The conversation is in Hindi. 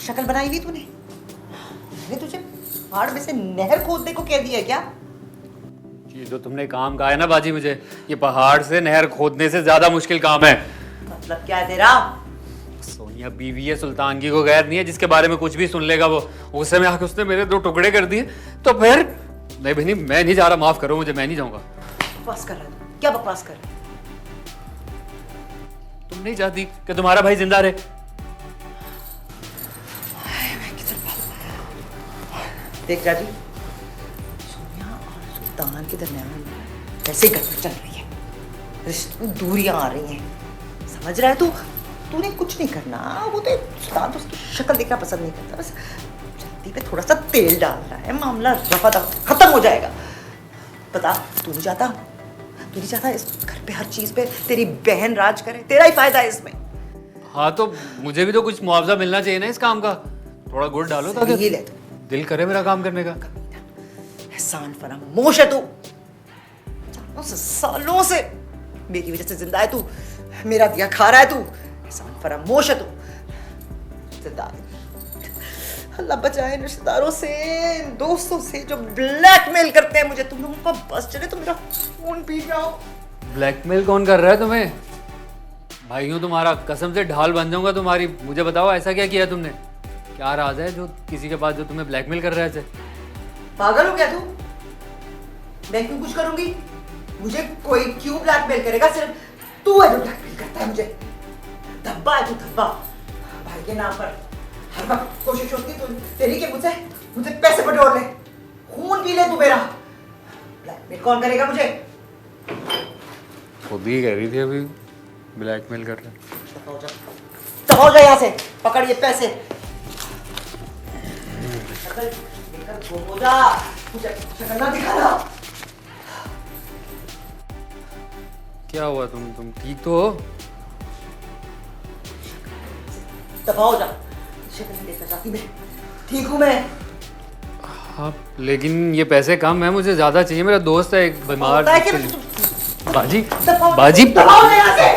शक्ल बनाई हुई तूने? मैंने तुझे पहाड़ में से नहर खोदने को कह दिया है क्या? ये जो तुमने काम कहा है ना बाजी, मुझे ये पहाड़ से नहर खोदने से ज्यादा मुश्किल काम है। मतलब क्या है तेरा? सोनिया बीवी है सुल्तान की, को गैर नहीं है जिसके बारे में कुछ भी सुन लेगा वो। गुस्से में आके उसने मेरे 2 टुकड़े कर दिए तो फिर नहीं बहनी, मैं नहीं जा रहा, माफ करो मुझे, मैं नहीं जाऊंगा। बकवास कर रहा है तू? क्या बकवास कर रहा है? तुम नहीं चाहती कि तुम्हारा भाई जिंदा रहे? देख राजी, सोनिया और सुल्तान के दरमियान ऐसे गड़बड़ चल रही है, रिश्ते में दूरियां आ रही हैं, समझ रहा है तू? तूने कुछ नहीं करना। वो तो सुल्तान तो उसकी शक्ल देखना पसंद नहीं करता, बस छाती पे थोड़ा सा तेल डाल रहा है, मामला रफा दफा खत्म हो जाएगा। बता, तू नहीं चाहता? तू नहीं चाहता इस घर पे हर चीज पे तेरी बहन राज करे? तेरा ही फायदा है इसमें। हाँ तो मुझे भी तो कुछ मुआवजा मिलना चाहिए ना इस काम का, थोड़ा गुड़ डालो ताकि ये ले तू, दिल करे मेरा काम करने का। एहसान फरामोश है तू। सालों से मेरी वजह से जिंदा है तू, मेरा दिया खा रहा है तू, एहसान फरामोश है तू। अल्लाह बचाए रिश्तेदारों से, दोस्तों से जो ब्लैकमेल करते हैं मुझे। तुम लोगों का बस चले तो मेरा फोन पी जाओ। ब्लैकमेल कौन कर रहा है तुम्हें? भाई हूँ तुम्हारा, कसम से ढाल बन जाऊंगा तुम्हारी। मुझे बताओ ऐसा क्या किया तुमने? क्या राज है जो किसी के पास जो तुम्हें ब्लैकमेल कर रहा है? पागल हो क्या तू? मैं क्यों कुछ करूंगी? मुझे कोई क्यों ब्लैकमेल करेगा? सिर्फ तू है जो ब्लैकमेल करता है मुझे। धब्बा है तू, धब्बा। भाई के नाम पर हर वक्त कोशिश होती है तेरी कि मुझे पैसे बटोर ले, खून पी ले तू मेरा। ब्लैकमेल कौन करेगा मुझे? खुद ही कह रही थी अभी ब्लैकमेल कर रहा है। दफा हो जा यहाँ से, पकड़ ये पैसे। शक्ल लेकर गुम हो जा, मुझे शक्ल ना दिखाना। क्या हुआ? तुम ठीक तो हो? दफा हो जा, शक्ल नहीं देखना चाहती मैं, ठीक हूँ मैं। हाँ लेकिन ये पैसे कम है, मुझे ज्यादा चाहिए। मेरा दोस्त है एक बीमार। बाजी बाजी दफा हो जा यहाँ से।